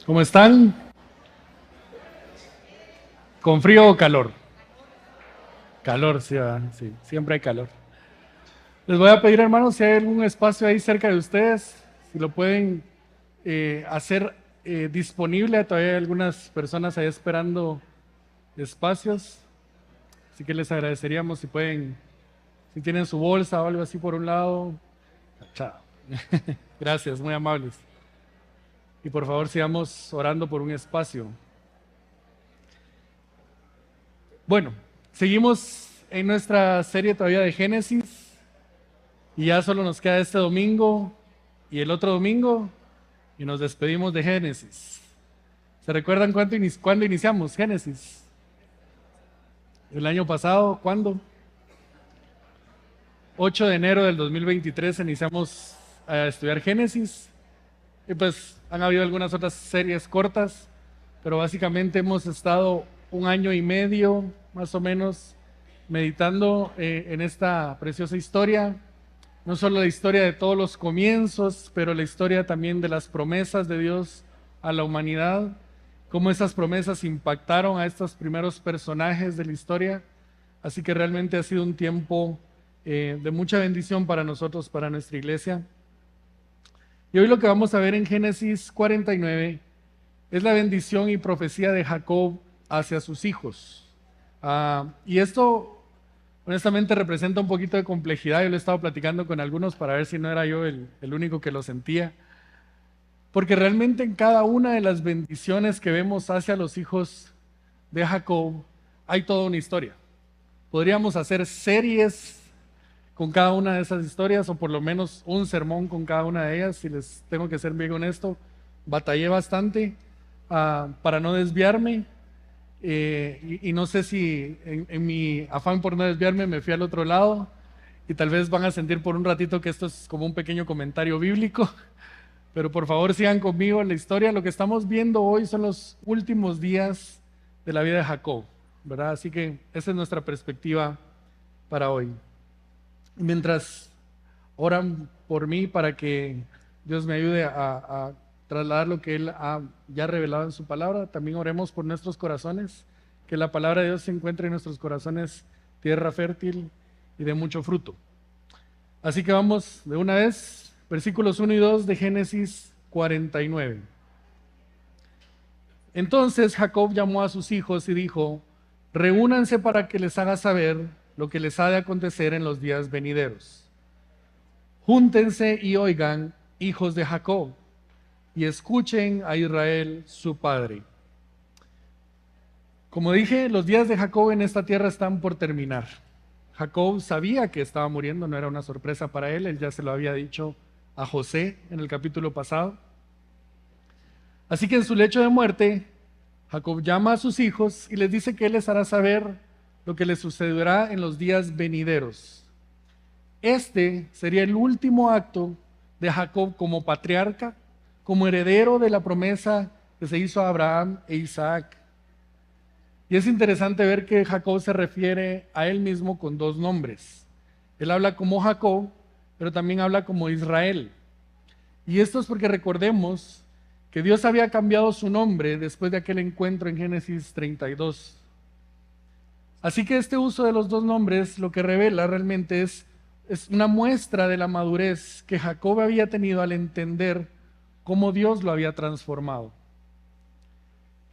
¿Cómo están? ¿Con frío o calor? Calor, sí, ¿verdad? Sí, siempre hay calor. Les voy a pedir, hermanos, si hay algún espacio ahí cerca de ustedes, si lo pueden hacer disponible. Todavía hay algunas personas ahí esperando espacios, así que les agradeceríamos si pueden, si tienen su bolsa o algo así por un lado. Chao. Gracias, muy amables. Y por favor sigamos orando por un espacio. Bueno, seguimos en nuestra serie todavía de Génesis. Y ya solo nos queda este domingo y el otro domingo y nos despedimos de Génesis. ¿Se recuerdan cuándo iniciamos Génesis? El año pasado, ¿cuándo? 8 de enero del 2023 iniciamos a estudiar Génesis. Y pues han habido algunas otras series cortas, pero básicamente hemos estado un año y medio más o menos meditando en esta preciosa historia. No solo la historia de todos los comienzos, pero la historia también de las promesas de Dios a la humanidad, cómo esas promesas impactaron a estos primeros personajes de la historia. Así que realmente ha sido un tiempo de mucha bendición para nosotros, para nuestra iglesia. Y hoy lo que vamos a ver en Génesis 49 es la bendición y profecía de Jacob hacia sus hijos. Y esto honestamente representa un poquito de complejidad. Yo lo he estado platicando con algunos para ver si no era yo el único que lo sentía. Porque realmente en cada una de las bendiciones que vemos hacia los hijos de Jacob hay toda una historia. Podríamos hacer series con cada una de esas historias, o por lo menos un sermón con cada una de ellas. Si les tengo que ser bien honesto, batallé bastante para no desviarme. Y no sé si en mi afán por no desviarme me fui al otro lado, y tal vez van a sentir por un ratito que esto es como un pequeño comentario bíblico, pero por favor sigan conmigo en la historia. Lo que estamos viendo hoy son los últimos días de la vida de Jacob, ¿verdad? Así que esa es nuestra perspectiva para hoy. Mientras oran por mí para que Dios me ayude a trasladar lo que Él ha ya revelado en su palabra, también oremos por nuestros corazones, que la palabra de Dios se encuentre en nuestros corazones tierra fértil y de mucho fruto. Así que vamos de una vez, versículos 1 y 2 de Génesis 49. Entonces Jacob llamó a sus hijos y dijo: reúnanse para que les haga saber lo que les ha de acontecer en los días venideros. Júntense y oigan, hijos de Jacob, y escuchen a Israel, su padre. Como dije, los días de Jacob en esta tierra están por terminar. Jacob sabía que estaba muriendo, no era una sorpresa para él, él ya se lo había dicho a José en el capítulo pasado. Así que en su lecho de muerte, Jacob llama a sus hijos y les dice que él les hará saber lo que les sucederá en los días venideros. Este sería el último acto de Jacob como patriarca, como heredero de la promesa que se hizo a Abraham e Isaac. Y es interesante ver que Jacob se refiere a él mismo con dos nombres. Él habla como Jacob, pero también habla como Israel. Y esto es porque recordemos que Dios había cambiado su nombre después de aquel encuentro en Génesis 32. Así que este uso de los dos nombres lo que revela realmente es una muestra de la madurez que Jacob había tenido al entender cómo Dios lo había transformado.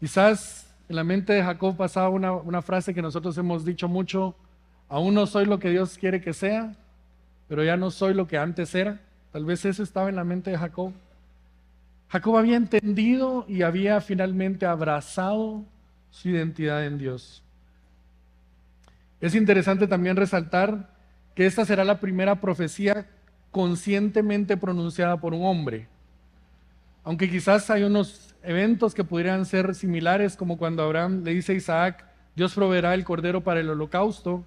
Quizás en la mente de Jacob pasaba una frase que nosotros hemos dicho mucho: aún no soy lo que Dios quiere que sea, pero ya no soy lo que antes era. Tal vez eso estaba en la mente de Jacob. Jacob había entendido y había finalmente abrazado su identidad en Dios. Es interesante también resaltar que esta será la primera profecía conscientemente pronunciada por un hombre. Aunque quizás hay unos eventos que pudieran ser similares, como cuando Abraham le dice a Isaac: Dios proveerá el cordero para el holocausto.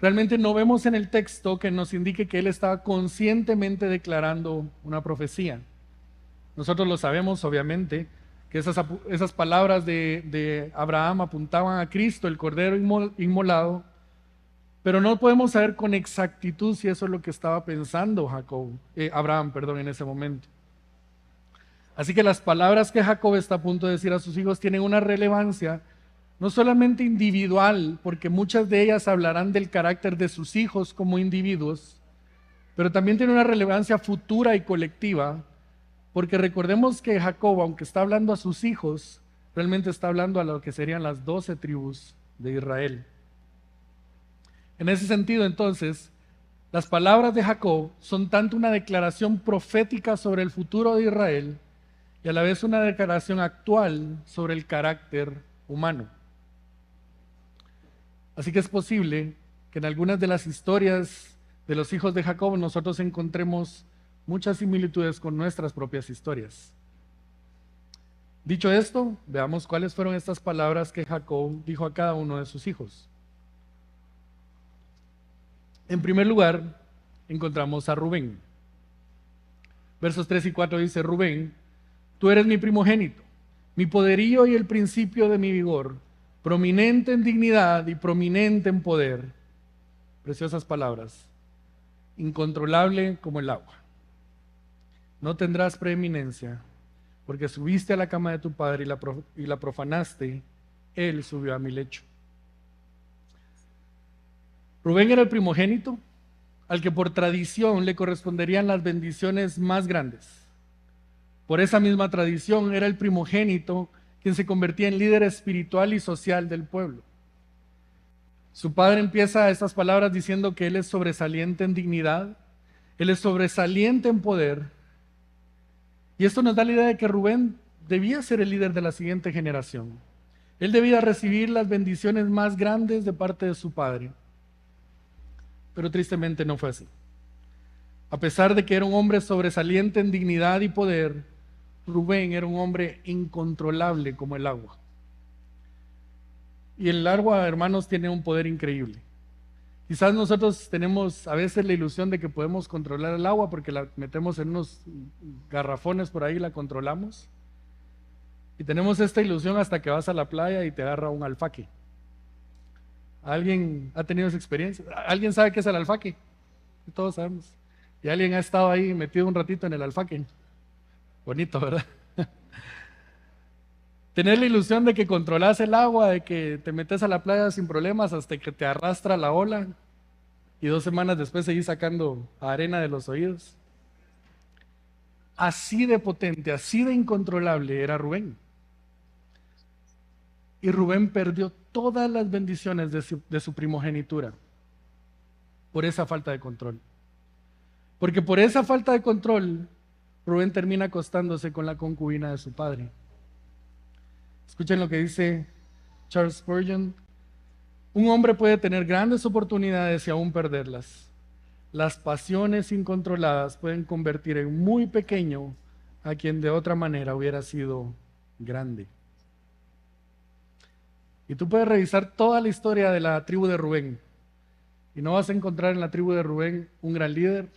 Realmente no vemos en el texto que nos indique que él estaba conscientemente declarando una profecía. Nosotros lo sabemos, obviamente, que esas palabras de Abraham apuntaban a Cristo, el cordero inmolado, pero no podemos saber con exactitud si eso es lo que estaba pensando Abraham, en ese momento. Así que las palabras que Jacob está a punto de decir a sus hijos tienen una relevancia no solamente individual, porque muchas de ellas hablarán del carácter de sus hijos como individuos, pero también tiene una relevancia futura y colectiva, porque recordemos que Jacob, aunque está hablando a sus hijos, realmente está hablando a lo que serían las 12 tribus de Israel. En ese sentido, entonces, las palabras de Jacob son tanto una declaración profética sobre el futuro de Israel y a la vez una declaración actual sobre el carácter humano. Así que es posible que en algunas de las historias de los hijos de Jacob nosotros encontremos muchas similitudes con nuestras propias historias. Dicho esto, veamos cuáles fueron estas palabras que Jacob dijo a cada uno de sus hijos. En primer lugar, encontramos a Rubén. Versos 3 y 4 dice: Rubén, tú eres mi primogénito, mi poderío y el principio de mi vigor, prominente en dignidad y prominente en poder. Preciosas palabras. Incontrolable como el agua. No tendrás preeminencia, porque subiste a la cama de tu padre y la profanaste, él subió a mi lecho. Rubén era el primogénito, al que por tradición le corresponderían las bendiciones más grandes. Por esa misma tradición era el primogénito quien se convertía en líder espiritual y social del pueblo. Su padre empieza estas palabras diciendo que él es sobresaliente en dignidad, él es sobresaliente en poder. Y esto nos da la idea de que Rubén debía ser el líder de la siguiente generación. Él debía recibir las bendiciones más grandes de parte de su padre. Pero tristemente no fue así. A pesar de que era un hombre sobresaliente en dignidad y poder, Rubén era un hombre incontrolable como el agua. Y el agua, hermanos, tiene un poder increíble. Quizás nosotros tenemos a veces la ilusión de que podemos controlar el agua porque la metemos en unos garrafones por ahí y la controlamos. Y tenemos esta ilusión hasta que vas a la playa y te agarra un alfaque. ¿Alguien ha tenido esa experiencia? ¿Alguien sabe qué es el alfaque? Todos sabemos. Y alguien ha estado ahí metido un ratito en el alfaque. Bonito, ¿verdad? Tener la ilusión de que controlas el agua, de que te metes a la playa sin problemas hasta que te arrastra la ola y 2 semanas después seguís sacando arena de los oídos. Así de potente, así de incontrolable era Rubén. Y Rubén perdió todas las bendiciones de su primogenitura por esa falta de control. Porque por esa falta de control, Rubén termina acostándose con la concubina de su padre. Escuchen lo que dice Charles Spurgeon: un hombre puede tener grandes oportunidades y aún perderlas. Las pasiones incontroladas pueden convertir en muy pequeño a quien de otra manera hubiera sido grande. Y tú puedes revisar toda la historia de la tribu de Rubén y no vas a encontrar en la tribu de Rubén un gran líder,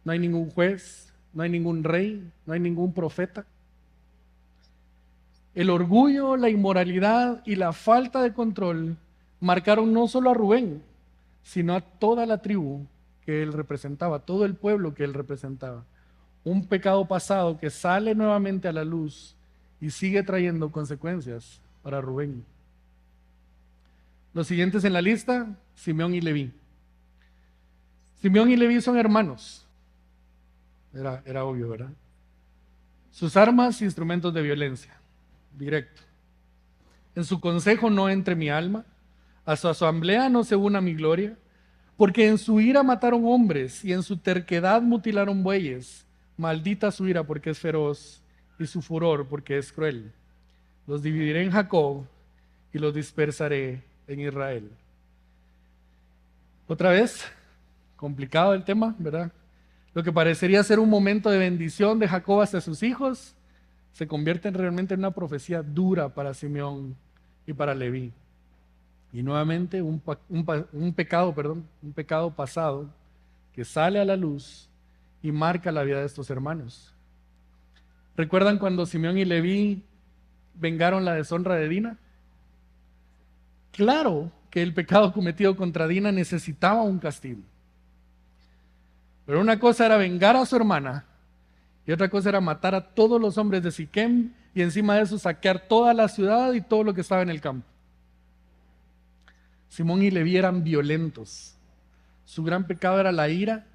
no hay ningún juez, no hay ningún rey, no hay ningún profeta. El orgullo, la inmoralidad y la falta de control marcaron no solo a Rubén, sino a toda la tribu que él representaba, todo el pueblo que él representaba. Un pecado pasado que sale nuevamente a la luz y sigue trayendo consecuencias para Rubén. Los siguientes en la lista: Simeón y Leví. Simeón y Leví son hermanos. Era obvio, ¿verdad? Sus armas, instrumentos de violencia. Directo. En su consejo no entre mi alma, a su asamblea no se una mi gloria, porque en su ira mataron hombres y en su terquedad mutilaron bueyes. Maldita su ira porque es feroz y su furor porque es cruel. Los dividiré en Jacob y los dispersaré en Israel. Otra vez, complicado el tema, ¿verdad? Lo que parecería ser un momento de bendición de Jacob hacia sus hijos se convierte realmente en una profecía dura para Simeón y para Leví. Y nuevamente un pecado pasado que sale a la luz y marca la vida de estos hermanos. ¿Recuerdan cuando Simeón y Leví vengaron la deshonra de Dina? Claro que el pecado cometido contra Dina necesitaba un castigo. Pero una cosa era vengar a su hermana y otra cosa era matar a todos los hombres de Siquem y encima de eso saquear toda la ciudad y todo lo que estaba en el campo. Simón y Leví eran violentos. Su gran pecado era la ira,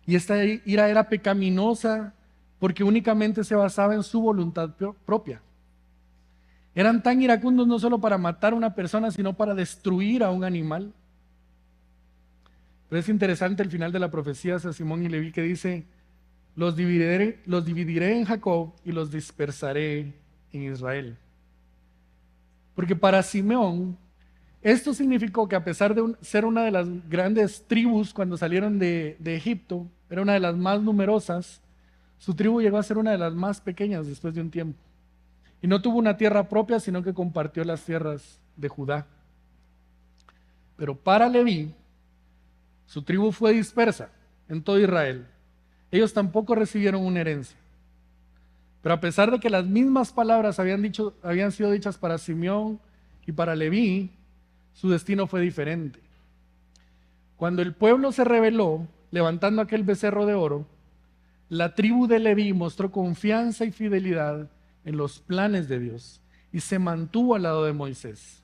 y esta ira era pecaminosa porque únicamente se basaba en su voluntad propia. Eran tan iracundos no solo para matar a una persona, sino para destruir a un animal. Pero es interesante el final de la profecía hacia Simón y Leví, que dice: los dividiré en Jacob y los dispersaré en Israel. Porque para Simeón, esto significó que a pesar de ser una de las grandes tribus cuando salieron de Egipto, era una de las más numerosas, su tribu llegó a ser una de las más pequeñas después de un tiempo. Y no tuvo una tierra propia, sino que compartió las tierras de Judá. Pero para Leví, su tribu fue dispersa en todo Israel. Ellos tampoco recibieron una herencia. Pero a pesar de que las mismas palabras habían sido dichas para Simeón y para Leví, su destino fue diferente. Cuando el pueblo se rebeló, levantando aquel becerro de oro, la tribu de Leví mostró confianza y fidelidad en los planes de Dios y se mantuvo al lado de Moisés.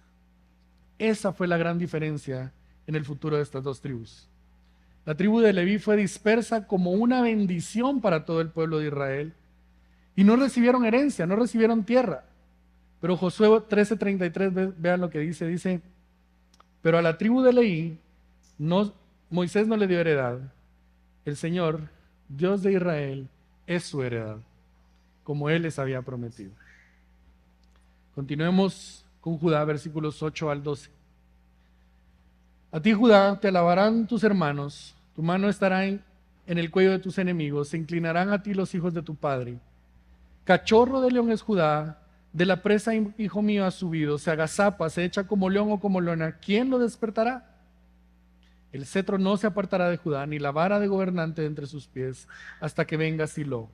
Esa fue la gran diferencia en el futuro de estas dos tribus. La tribu de Leví fue dispersa como una bendición para todo el pueblo de Israel y no recibieron herencia, no recibieron tierra. Pero Josué 13:33, vean lo que dice: pero a la tribu de Leví Moisés no le dio heredad. El Señor, Dios de Israel, es su heredad, como Él les había prometido. Continuemos con Judá, versículos 8 al 12. A ti, Judá, te alabarán tus hermanos, tu mano estará en el cuello de tus enemigos, se inclinarán a ti los hijos de tu padre. Cachorro de león es Judá, de la presa, hijo mío, ha subido, se agazapa, se echa como león o como leona. ¿Quién lo despertará? El cetro no se apartará de Judá, ni la vara de gobernante de entre sus pies, hasta que venga Silo.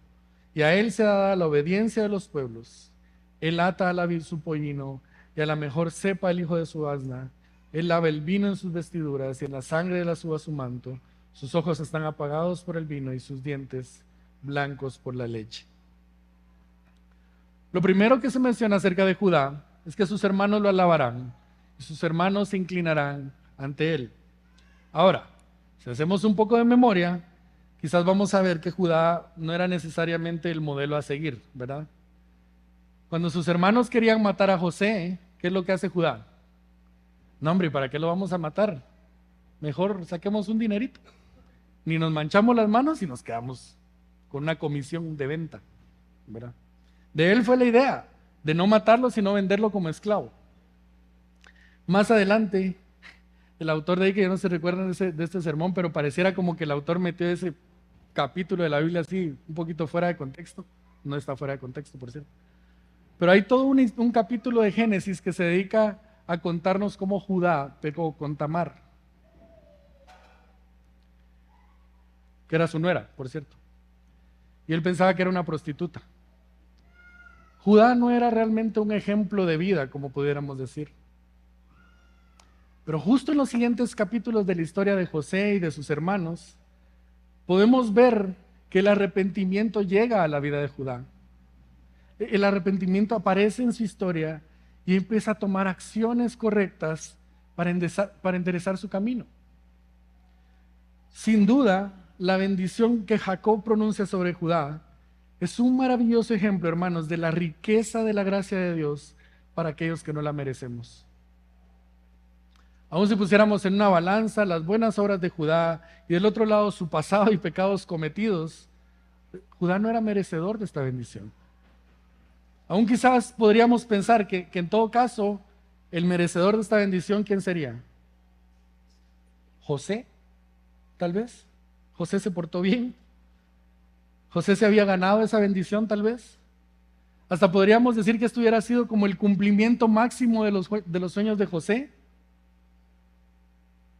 Y a él se da la obediencia de los pueblos. Él ata a la vid su pollino, y a la mejor cepa el hijo de su asna. Él lava el vino en sus vestiduras, y en la sangre de las uvas su manto. Sus ojos están apagados por el vino, y sus dientes blancos por la leche. Lo primero que se menciona acerca de Judá es que sus hermanos lo alabarán, y sus hermanos se inclinarán ante él. Ahora, si hacemos un poco de memoria, quizás vamos a ver que Judá no era necesariamente el modelo a seguir, ¿verdad? Cuando sus hermanos querían matar a José, ¿qué es lo que hace Judá? No, hombre, ¿para qué lo vamos a matar? Mejor saquemos un dinerito. Ni nos manchamos las manos y nos quedamos con una comisión de venta, ¿verdad? De él fue la idea, de no matarlo, sino venderlo como esclavo. Más adelante, el autor de ahí, que ya no se recuerdan de este sermón, pero pareciera como que el autor metió ese capítulo de la Biblia así, un poquito fuera de contexto. No está fuera de contexto, por cierto. Pero hay todo un capítulo de Génesis que se dedica a contarnos cómo Judá pecó con Tamar, que era su nuera, por cierto. Y él pensaba que era una prostituta. Judá no era realmente un ejemplo de vida, como pudiéramos decir. Pero justo en los siguientes capítulos de la historia de José y de sus hermanos, podemos ver que el arrepentimiento llega a la vida de Judá. El arrepentimiento aparece en su historia y empieza a tomar acciones correctas para enderezar su camino. Sin duda, la bendición que Jacob pronuncia sobre Judá es un maravilloso ejemplo, hermanos, de la riqueza de la gracia de Dios para aquellos que no la merecemos. Aún si pusiéramos en una balanza las buenas obras de Judá y del otro lado su pasado y pecados cometidos, Judá no era merecedor de esta bendición. Aún quizás podríamos pensar que en todo caso, el merecedor de esta bendición, ¿quién sería? José, tal vez. José se portó bien. José se había ganado esa bendición, tal vez. Hasta podríamos decir que esto hubiera sido como el cumplimiento máximo de los sueños de José.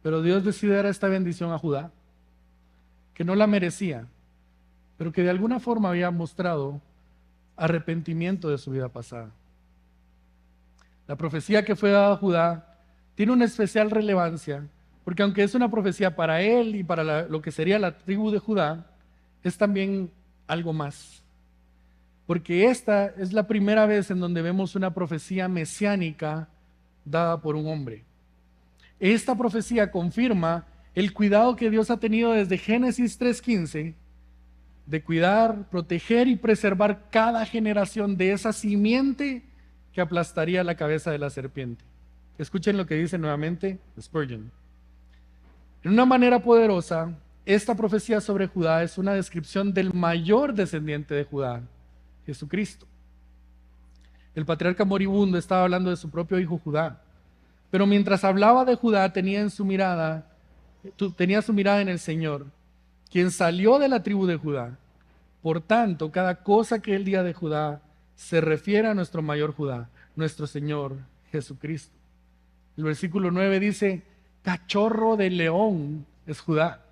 Pero Dios decide dar esta bendición a Judá, que no la merecía, pero que de alguna forma había mostrado arrepentimiento de su vida pasada. La profecía que fue dada a Judá tiene una especial relevancia, porque aunque es una profecía para él y para lo que sería la tribu de Judá, es también algo más. Porque esta es la primera vez en donde vemos una profecía mesiánica dada por un hombre. Esta profecía confirma el cuidado que Dios ha tenido desde Génesis 3:15 de cuidar, proteger y preservar cada generación de esa simiente que aplastaría la cabeza de la serpiente. Escuchen lo que dice nuevamente Spurgeon. En una manera poderosa, esta profecía sobre Judá es una descripción del mayor descendiente de Judá, Jesucristo. El patriarca moribundo estaba hablando de su propio hijo Judá, pero mientras hablaba de Judá tenía su mirada en el Señor, quien salió de la tribu de Judá. Por tanto, cada cosa que él diga de Judá se refiere a nuestro mayor Judá, nuestro Señor Jesucristo. El versículo 9 dice, cachorro de león es Judá.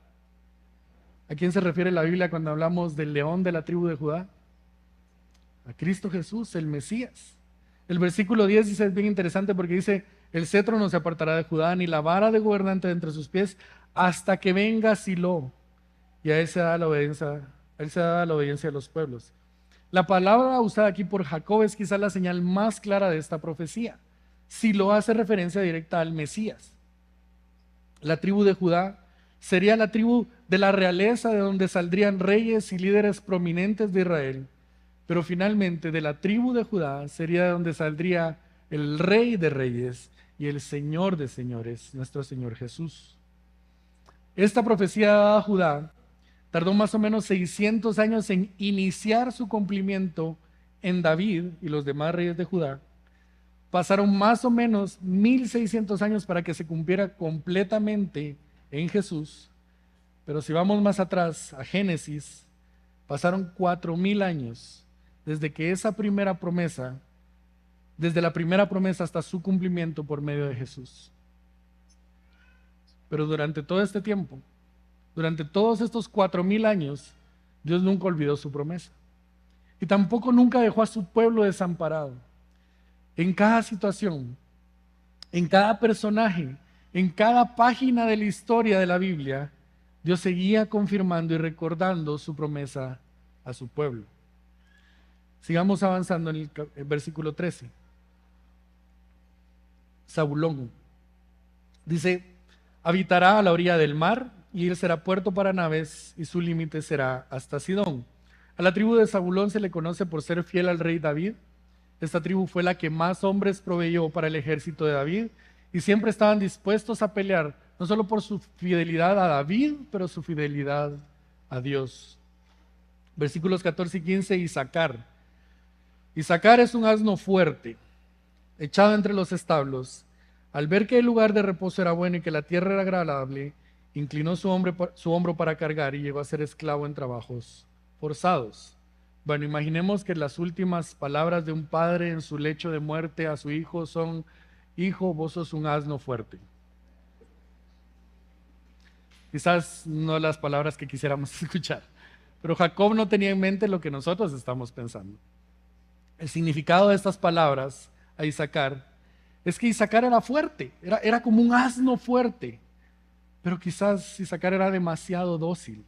¿A quién se refiere la Biblia cuando hablamos del león de la tribu de Judá? A Cristo Jesús, el Mesías. El versículo 10 dice, es bien interesante porque dice, el cetro no se apartará de Judá, ni la vara de gobernante de entre sus pies, hasta que venga Silo. Y a él se da la obediencia, de los pueblos. La palabra usada aquí por Jacob es quizás la señal más clara de esta profecía. Silo hace referencia directa al Mesías. La tribu de Judá sería la tribu de la realeza de donde saldrían reyes y líderes prominentes de Israel. Pero finalmente de la tribu de Judá sería de donde saldría el Rey de Reyes y el Señor de Señores, nuestro Señor Jesús. Esta profecía dada a Judá tardó más o menos 600 años en iniciar su cumplimiento en David y los demás reyes de Judá. Pasaron más o menos 1600 años para que se cumpliera completamente en Jesús. Pero si vamos más atrás, a Génesis, pasaron 4000 años desde que esa primera promesa, desde la primera promesa hasta su cumplimiento por medio de Jesús. Pero durante todo este tiempo, durante todos estos 4000 años, Dios nunca olvidó su promesa. Y tampoco nunca dejó a su pueblo desamparado. En cada situación, en cada personaje, en cada página de la historia de la Biblia, Dios seguía confirmando y recordando su promesa a su pueblo. Sigamos avanzando en el versículo 13. Zabulón dice, habitará a la orilla del mar, y él será puerto para naves, y su límite será hasta Sidón. A la tribu de Zabulón se le conoce por ser fiel al rey David. Esta tribu fue la que más hombres proveyó para el ejército de David, y siempre estaban dispuestos a pelear, no solo por su fidelidad a David, pero su fidelidad a Dios. Versículos 14 y 15, Isacar. Isacar es un asno fuerte, echado entre los establos. Al ver que el lugar de reposo era bueno y que la tierra era agradable, inclinó su hombro para cargar y llegó a ser esclavo en trabajos forzados. Bueno, imaginemos que las últimas palabras de un padre en su lecho de muerte a su hijo son: hijo, vos sos un asno fuerte. Quizás no las palabras que quisiéramos escuchar, pero Jacob no tenía en mente lo que nosotros estamos pensando. El significado de estas palabras a Isacar es que Isacar era fuerte, era como un asno fuerte, pero quizás Isacar era demasiado dócil.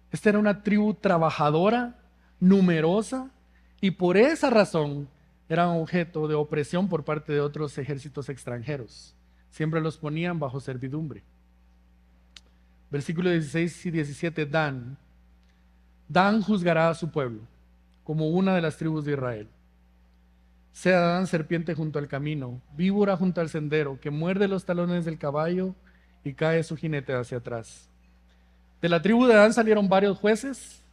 Esta era una tribu trabajadora, numerosa, y por esa razón eran objeto de opresión por parte de otros ejércitos extranjeros. Siempre los ponían bajo servidumbre. Versículos 16 y 17, Dan. Dan juzgará a su pueblo como una de las tribus de Israel. Sea Dan serpiente junto al camino, víbora junto al sendero, que muerde los talones del caballo y cae su jinete hacia atrás. De la tribu de Dan salieron varios jueces,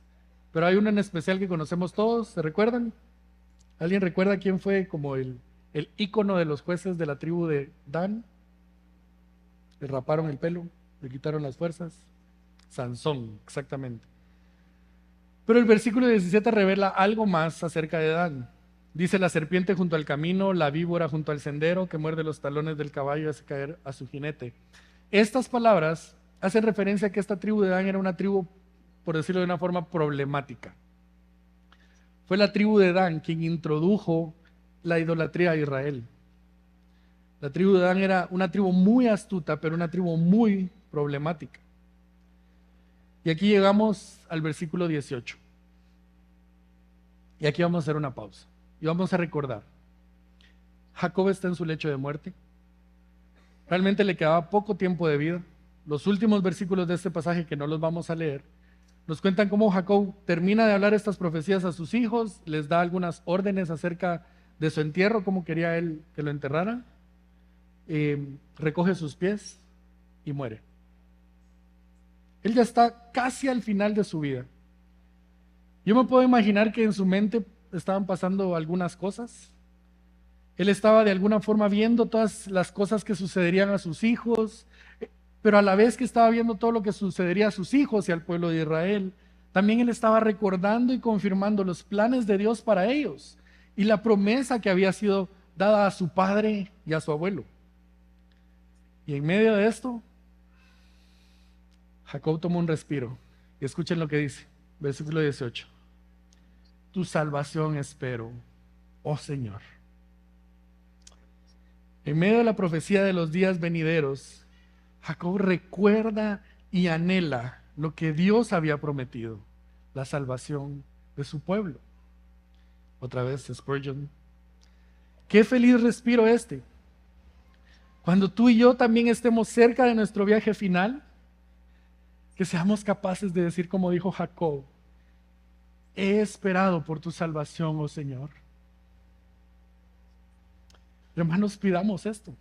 pero hay uno en especial que conocemos todos. ¿Se recuerdan? ¿Alguien recuerda quién fue como el ícono de los jueces de la tribu de Dan? Le raparon el pelo, le quitaron las fuerzas. Sansón, exactamente. Pero el versículo 17 revela algo más acerca de Dan. Dice: la serpiente junto al camino, la víbora junto al sendero, que muerde los talones del caballo y hace caer a su jinete. Estas palabras hacen referencia a que esta tribu de Dan era una tribu, por decirlo de una forma, problemática. Fue la tribu de Dan quien introdujo la idolatría a Israel. La tribu de Dan era una tribu muy astuta, pero una tribu muy problemática. Y aquí llegamos al versículo 18. Y aquí vamos a hacer una pausa y vamos a recordar. Jacob está en su lecho de muerte. Realmente le quedaba poco tiempo de vida. Los últimos versículos de este pasaje, que no los vamos a leer, nos cuentan cómo Jacob termina de hablar estas profecías a sus hijos, les da algunas órdenes acerca de su entierro, cómo quería él que lo enterraran, recoge sus pies y muere. Él ya está casi al final de su vida. Yo me puedo imaginar que en su mente estaban pasando algunas cosas. Él estaba de alguna forma viendo todas las cosas que sucederían a sus hijos, pero a la vez que estaba viendo todo lo que sucedería a sus hijos y al pueblo de Israel, también él estaba recordando y confirmando los planes de Dios para ellos y la promesa que había sido dada a su padre y a su abuelo. Y en medio de esto, Jacob tomó un respiro. Y escuchen lo que dice, versículo 18. Tu salvación espero, oh Señor. En medio de la profecía de los días venideros, Jacob recuerda y anhela lo que Dios había prometido, la salvación de su pueblo. Otra vez Spurgeon. Qué feliz respiro este. Cuando tú y yo también estemos cerca de nuestro viaje final, que seamos capaces de decir como dijo Jacob, he esperado por tu salvación, oh Señor. Hermanos, pidamos esto.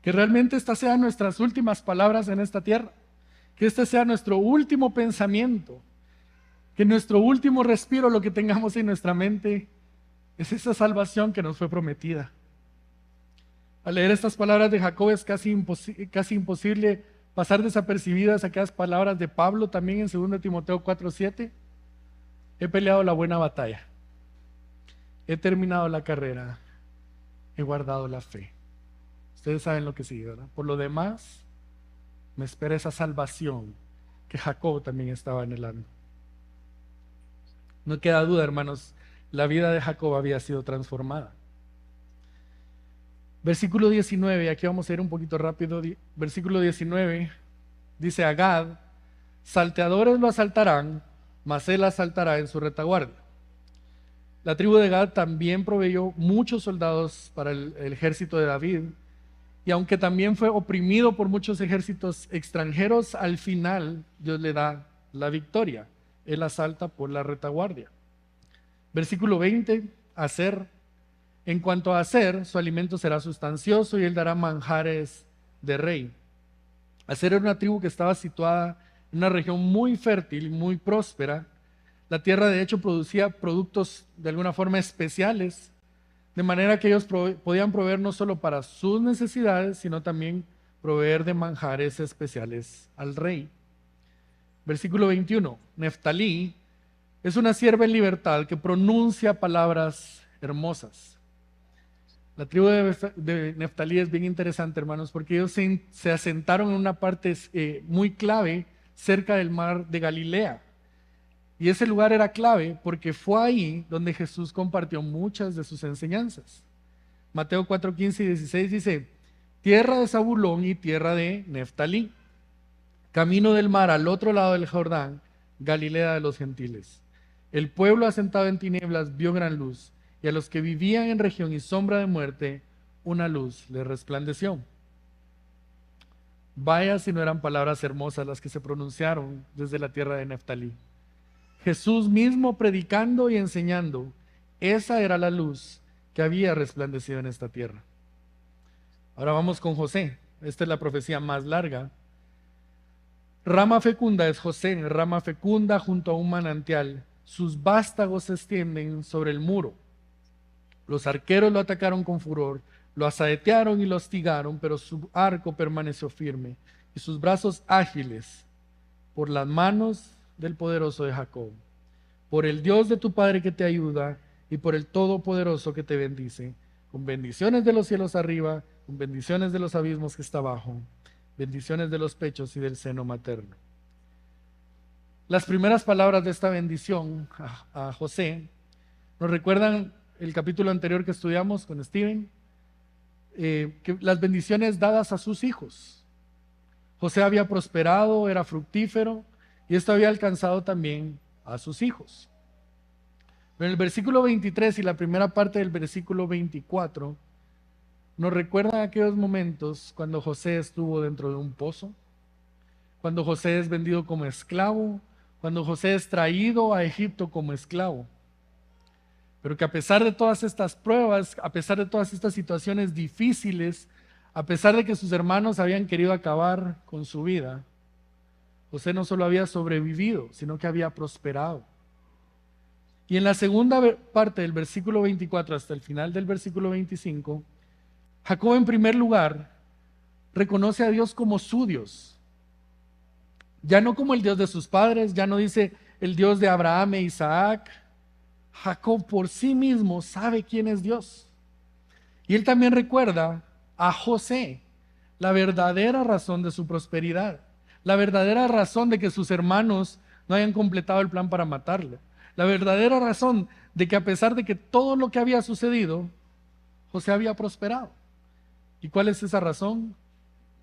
Que realmente estas sean nuestras últimas palabras en esta tierra. Que este sea nuestro último pensamiento. Que nuestro último respiro, lo que tengamos en nuestra mente, es esa salvación que nos fue prometida. Al leer estas palabras de Jacob es casi imposible pasar desapercibidas aquellas palabras de Pablo también en 2 Timoteo 4:7. He peleado la buena batalla. He terminado la carrera. He guardado la fe. Ustedes saben lo que sigue, ¿verdad? Por lo demás, me espera esa salvación que Jacob también estaba anhelando. No queda duda, hermanos, la vida de Jacob había sido transformada. Versículo 19, aquí vamos a ir un poquito rápido. Versículo 19, dice a Gad, salteadores lo asaltarán, mas él asaltará en su retaguardia. La tribu de Gad también proveyó muchos soldados para el ejército de David, y aunque también fue oprimido por muchos ejércitos extranjeros, al final Dios le da la victoria. Él asalta por la retaguardia. Versículo 20, Aser. En cuanto a Aser, su alimento será sustancioso y él dará manjares de rey. Aser era una tribu que estaba situada en una región muy fértil y muy próspera. La tierra de hecho producía productos de alguna forma especiales, de manera que ellos podían proveer no solo para sus necesidades, sino también proveer de manjares especiales al rey. Versículo 21, Neftalí es una sierva en libertad que pronuncia palabras hermosas. La tribu de Neftalí es bien interesante, hermanos, porque ellos se asentaron en una parte muy clave cerca del mar de Galilea. Y ese lugar era clave porque fue ahí donde Jesús compartió muchas de sus enseñanzas. Mateo 4, 15 y 16 dice, tierra de Zabulón y tierra de Neftalí, camino del mar al otro lado del Jordán, Galilea de los gentiles. El pueblo asentado en tinieblas vio gran luz, y a los que vivían en región y sombra de muerte, una luz les resplandeció. Vaya si no eran palabras hermosas las que se pronunciaron desde la tierra de Neftalí. Jesús mismo predicando y enseñando, esa era la luz que había resplandecido en esta tierra. Ahora vamos con José. Esta es la profecía más larga. Rama fecunda es José, rama fecunda junto a un manantial. Sus vástagos se extienden sobre el muro. Los arqueros lo atacaron con furor, lo asaetearon y lo hostigaron, pero su arco permaneció firme y sus brazos ágiles por las manos del poderoso de Jacob. Por el Dios de tu Padre que te ayuda y por el Todopoderoso que te bendice, con bendiciones de los cielos arriba, con bendiciones de los abismos que está abajo, bendiciones de los pechos y del seno materno. Las primeras palabras de esta bendición a José nos recuerdan el capítulo anterior que estudiamos con Steven, que las bendiciones dadas a sus hijos. José había prosperado, era fructífero, y esto había alcanzado también a sus hijos. Pero en el versículo 23 y la primera parte del versículo 24 nos recuerdan aquellos momentos cuando José estuvo dentro de un pozo, cuando José es vendido como esclavo, cuando José es traído a Egipto como esclavo. Pero que a pesar de todas estas pruebas, a pesar de todas estas situaciones difíciles, a pesar de que sus hermanos habían querido acabar con su vida, José no solo había sobrevivido, sino que había prosperado. Y en la segunda parte del versículo 24 hasta el final del versículo 25, Jacob en primer lugar reconoce a Dios como su Dios. Ya no como el Dios de sus padres, ya no dice el Dios de Abraham e Isaac. Jacob por sí mismo sabe quién es Dios. Y él también recuerda a José, la verdadera razón de su prosperidad, la verdadera razón de que sus hermanos no hayan completado el plan para matarle, la verdadera razón de que a pesar de que todo lo que había sucedido, José había prosperado. ¿Y cuál es esa razón?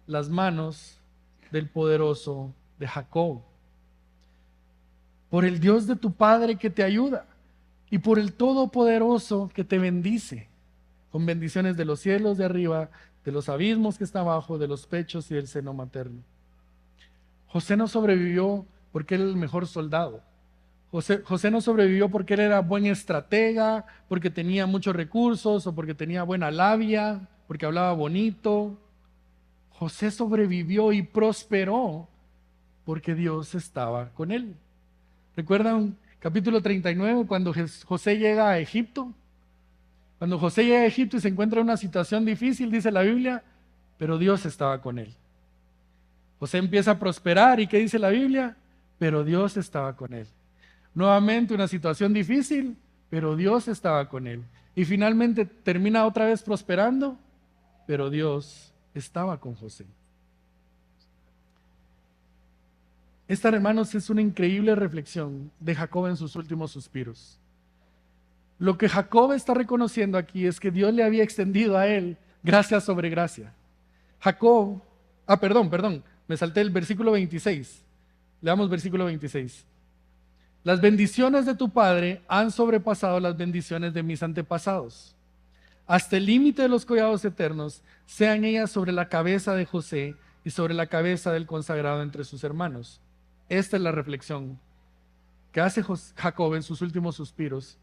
Las manos del poderoso de Jacob. Por el Dios de tu Padre que te ayuda y por el Todopoderoso que te bendice, con bendiciones de los cielos de arriba, de los abismos que está abajo, de los pechos y del seno materno. José no sobrevivió porque él era el mejor soldado. José no sobrevivió porque él era buen estratega, porque tenía muchos recursos o porque tenía buena labia, porque hablaba bonito. José sobrevivió y prosperó porque Dios estaba con él. ¿Recuerdan capítulo 39 cuando José llega a Egipto? Cuando José llega a Egipto y se encuentra en una situación difícil, dice la Biblia, pero Dios estaba con él. José empieza a prosperar y ¿qué dice la Biblia? Pero Dios estaba con él. Nuevamente una situación difícil, pero Dios estaba con él. Y finalmente termina otra vez prosperando, pero Dios estaba con José. Esta, hermanos, es una increíble reflexión de Jacob en sus últimos suspiros. Lo que Jacob está reconociendo aquí es que Dios le había extendido a él gracia sobre gracia. Perdón, me salté el versículo 26. Leamos versículo 26. Las bendiciones de tu padre han sobrepasado las bendiciones de mis antepasados. Hasta el límite de los collados eternos, sean ellas sobre la cabeza de José y sobre la cabeza del consagrado entre sus hermanos. Esta es la reflexión que hace Jacob en sus últimos suspiros.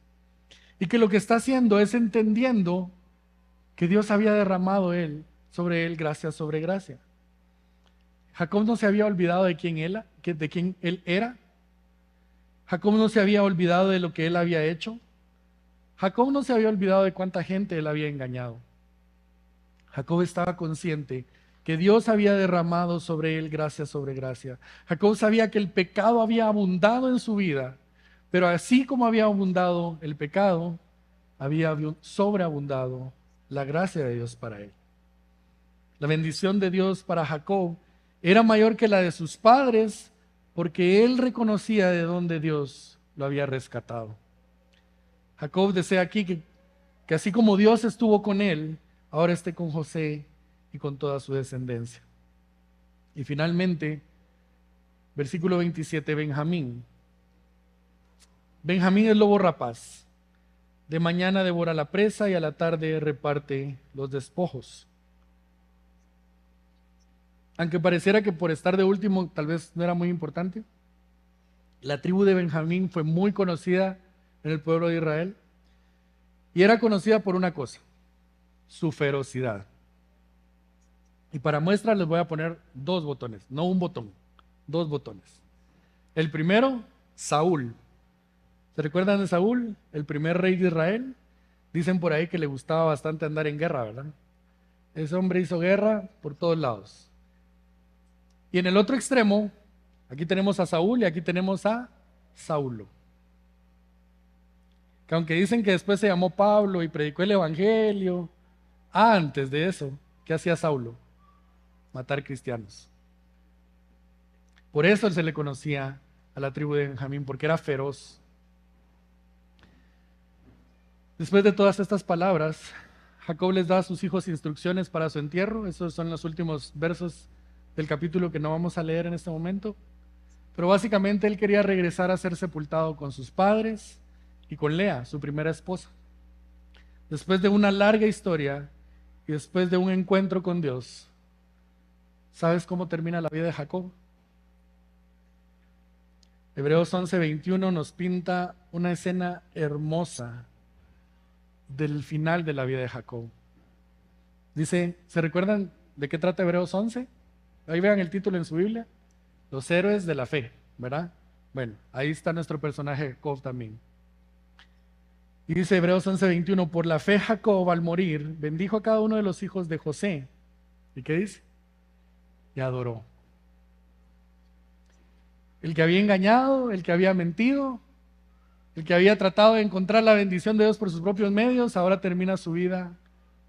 Y que lo que está haciendo es entendiendo que Dios había derramado sobre él gracia sobre gracia. Jacob no se había olvidado de quién él era. Jacob no se había olvidado de lo que él había hecho. Jacob no se había olvidado de cuánta gente él había engañado. Jacob estaba consciente que Dios había derramado sobre él gracia sobre gracia. Jacob sabía que el pecado había abundado en su vida, pero así como había abundado el pecado, había sobreabundado la gracia de Dios para él. La bendición de Dios para Jacob era mayor que la de sus padres, porque él reconocía de dónde Dios lo había rescatado. Jacob desea aquí que así como Dios estuvo con él, ahora esté con José y con toda su descendencia. Y finalmente, versículo 27, Benjamín. Benjamín es lobo rapaz. De mañana devora la presa y a la tarde reparte los despojos. Aunque pareciera que por estar de último tal vez no era muy importante, la tribu de Benjamín fue muy conocida en el pueblo de Israel y era conocida por una cosa: su ferocidad. Y para muestra les voy a poner dos botones, no un botón, dos botones. El primero, Saúl. ¿Se recuerdan de Saúl? El primer rey de Israel. Dicen por ahí que le gustaba bastante andar en guerra, ¿verdad? Ese hombre hizo guerra por todos lados. Y en el otro extremo, aquí tenemos a Saúl y aquí tenemos a Saulo. Que aunque dicen que después se llamó Pablo y predicó el evangelio, antes de eso, ¿qué hacía Saulo? Matar cristianos. Por eso él se le conocía a la tribu de Benjamín, porque era feroz. Después de todas estas palabras, Jacob les da a sus hijos instrucciones para su entierro. Esos son los últimos versos del capítulo que no vamos a leer en este momento. Pero básicamente él quería regresar a ser sepultado con sus padres y con Lea, su primera esposa. Después de una larga historia y después de un encuentro con Dios, ¿sabes cómo termina la vida de Jacob? Hebreos 11:21 nos pinta una escena hermosa del final de la vida de Jacob. Dice, ¿se recuerdan de qué trata Hebreos 11? Ahí vean el título en su Biblia. Los héroes de la fe, ¿verdad? Bueno, ahí está nuestro personaje Jacob también. Y dice Hebreos 11:21, por la fe Jacob al morir bendijo a cada uno de los hijos de José. ¿Y qué dice? Y adoró. El que había engañado, el que había mentido, el que había tratado de encontrar la bendición de Dios por sus propios medios, ahora termina su vida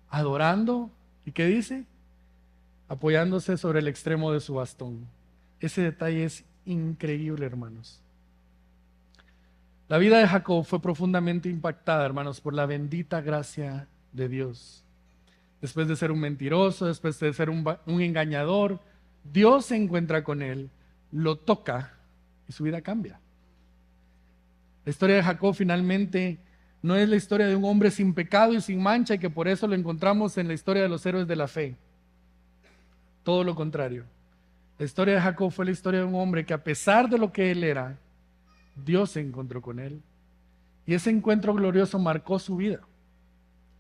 adorando. ¿Y qué dice? Apoyándose sobre el extremo de su bastón. Ese detalle es increíble, hermanos. La vida de Jacob fue profundamente impactada, hermanos, por la bendita gracia de Dios. Después de ser un mentiroso, después de ser un engañador, Dios se encuentra con él, lo toca y su vida cambia. La historia de Jacob finalmente no es la historia de un hombre sin pecado y sin mancha y que por eso lo encontramos en la historia de los héroes de la fe. Todo lo contrario. La historia de Jacob fue la historia de un hombre que a pesar de lo que él era, Dios se encontró con él. Y ese encuentro glorioso marcó su vida,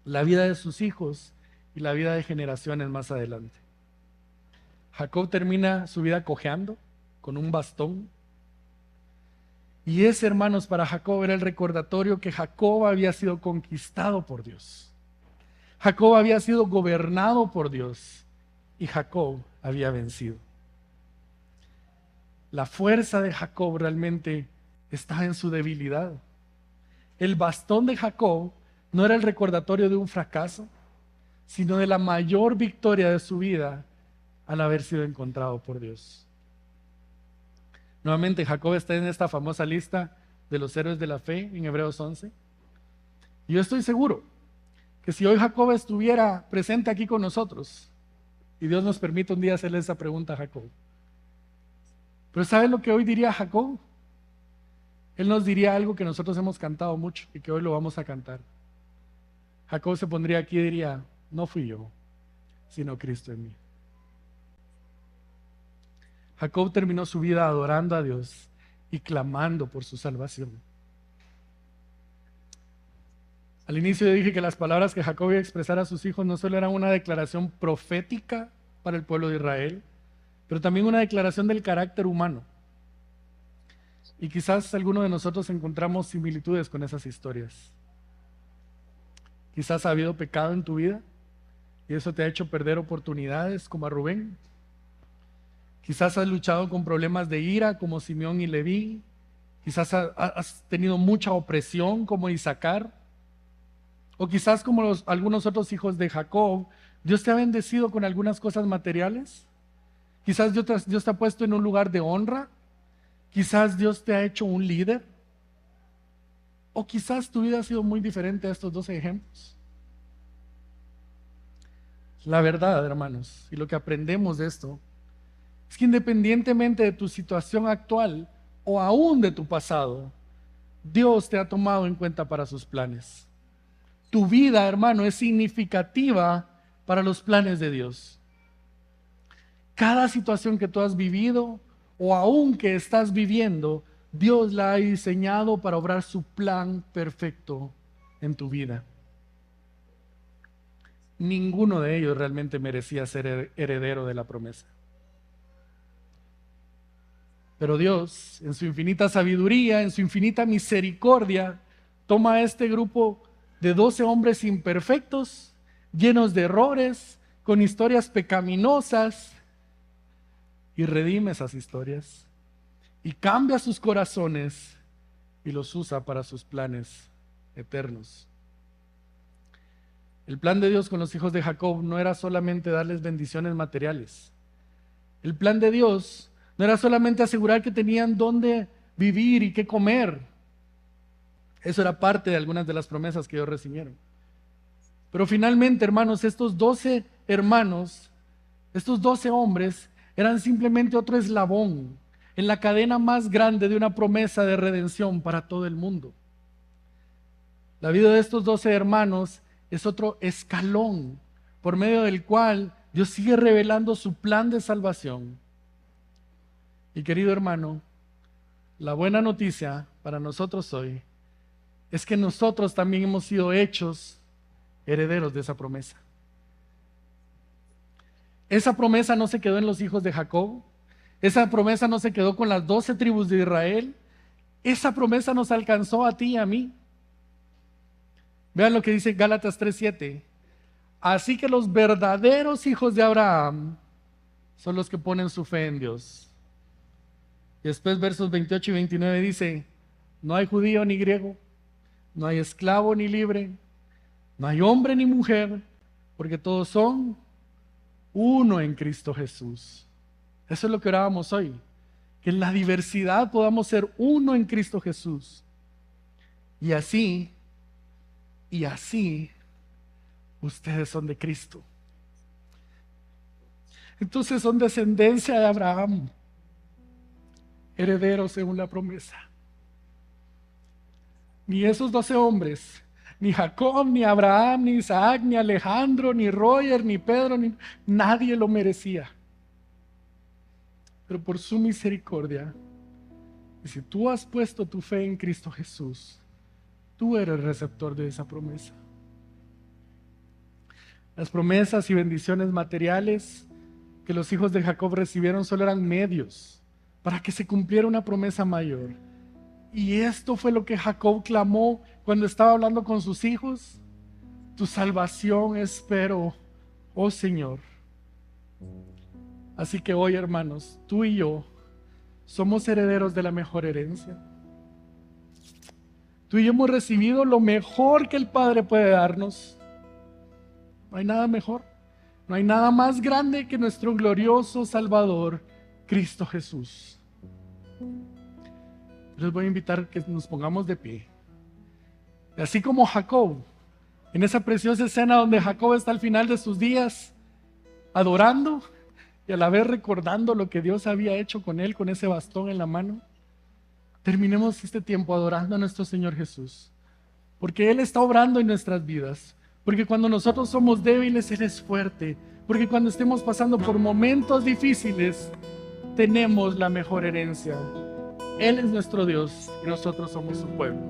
la vida de sus hijos y la vida de generaciones más adelante. Jacob termina su vida cojeando con un bastón. Y ese, hermanos, para Jacob era el recordatorio que Jacob había sido conquistado por Dios. Jacob había sido gobernado por Dios y Jacob había vencido. La fuerza de Jacob realmente estaba en su debilidad. El bastón de Jacob no era el recordatorio de un fracaso, sino de la mayor victoria de su vida al haber sido encontrado por Dios. Nuevamente, Jacob está en esta famosa lista de los héroes de la fe en Hebreos 11. Y yo estoy seguro que si hoy Jacob estuviera presente aquí con nosotros, y Dios nos permite un día hacerle esa pregunta a Jacob, pero ¿saben lo que hoy diría Jacob? Él nos diría algo que nosotros hemos cantado mucho y que hoy lo vamos a cantar. Jacob se pondría aquí y diría, no fui yo, sino Cristo en mí. Jacob terminó su vida adorando a Dios y clamando por su salvación. Al inicio yo dije que las palabras que Jacob iba a expresar a sus hijos no solo eran una declaración profética para el pueblo de Israel, pero también una declaración del carácter humano. Y quizás algunos de nosotros encontramos similitudes con esas historias. Quizás ha habido pecado en tu vida y eso te ha hecho perder oportunidades como a Rubén. Quizás has luchado con problemas de ira como Simeón y Leví. Quizás has tenido mucha opresión como Isaacar. O quizás como algunos otros hijos de Jacob, Dios te ha bendecido con algunas cosas materiales. Quizás Dios te ha puesto en un lugar de honra. Quizás Dios te ha hecho un líder. O quizás tu vida ha sido muy diferente a estos dos ejemplos. La verdad, hermanos, y lo que aprendemos de esto, es que independientemente de tu situación actual o aún de tu pasado, Dios te ha tomado en cuenta para sus planes. Tu vida, hermano, es significativa para los planes de Dios. Cada situación que tú has vivido o aún que estás viviendo, Dios la ha diseñado para obrar su plan perfecto en tu vida. Ninguno de ellos realmente merecía ser heredero de la promesa. Pero Dios, en su infinita sabiduría, en su infinita misericordia, toma a este grupo de 12 hombres imperfectos, llenos de errores, con historias pecaminosas, y redime esas historias, y cambia sus corazones, y los usa para sus planes eternos. El plan de Dios con los hijos de Jacob no era solamente darles bendiciones materiales. El plan de Dios no era solamente asegurar que tenían dónde vivir y qué comer. Eso era parte de algunas de las promesas que ellos recibieron. Pero finalmente, hermanos, estos 12 hermanos, estos 12 hombres, eran simplemente otro eslabón en la cadena más grande de una promesa de redención para todo el mundo. La vida de estos 12 hermanos es otro escalón por medio del cual Dios sigue revelando su plan de salvación. Y querido hermano, la buena noticia para nosotros hoy es que nosotros también hemos sido hechos herederos de esa promesa. Esa promesa no se quedó en los hijos de Jacob. Esa promesa no se quedó con las 12 tribus de Israel. Esa promesa nos alcanzó a ti y a mí. Vean lo que dice Gálatas 3:7. Así que los verdaderos hijos de Abraham son los que ponen su fe en Dios. Y después versos 28 y 29 dice, no hay judío ni griego, no hay esclavo ni libre, no hay hombre ni mujer, porque todos son uno en Cristo Jesús. Eso es lo que orábamos hoy, que en la diversidad podamos ser uno en Cristo Jesús. Y así, ustedes son de Cristo. Entonces son descendencia de Abraham, herederos según la promesa. Ni esos 12 hombres, ni Jacob, ni Abraham, ni Isaac, ni Alejandro, ni Roger, ni Pedro, nadie lo merecía. Pero por su misericordia, y si tú has puesto tu fe en Cristo Jesús, tú eres receptor de esa promesa. Las promesas y bendiciones materiales que los hijos de Jacob recibieron solo eran medios para que se cumpliera una promesa mayor. Y esto fue lo que Jacob clamó cuando estaba hablando con sus hijos. Tu salvación espero, oh Señor. Así que hoy, hermanos, tú y yo somos herederos de la mejor herencia. Tú y yo hemos recibido lo mejor que el Padre puede darnos. No hay nada mejor. No hay nada más grande que nuestro glorioso Salvador, Cristo Jesús. Les voy a invitar a que nos pongamos de pie. Así como Jacob, en esa preciosa escena donde Jacob está al final de sus días, adorando y a la vez recordando lo que Dios había hecho con él, con ese bastón en la mano. Terminemos este tiempo adorando a nuestro Señor Jesús, porque Él está obrando en nuestras vidas, porque cuando nosotros somos débiles, Él es fuerte, porque cuando estemos pasando por momentos difíciles, tenemos la mejor herencia. Él es nuestro Dios y nosotros somos su pueblo.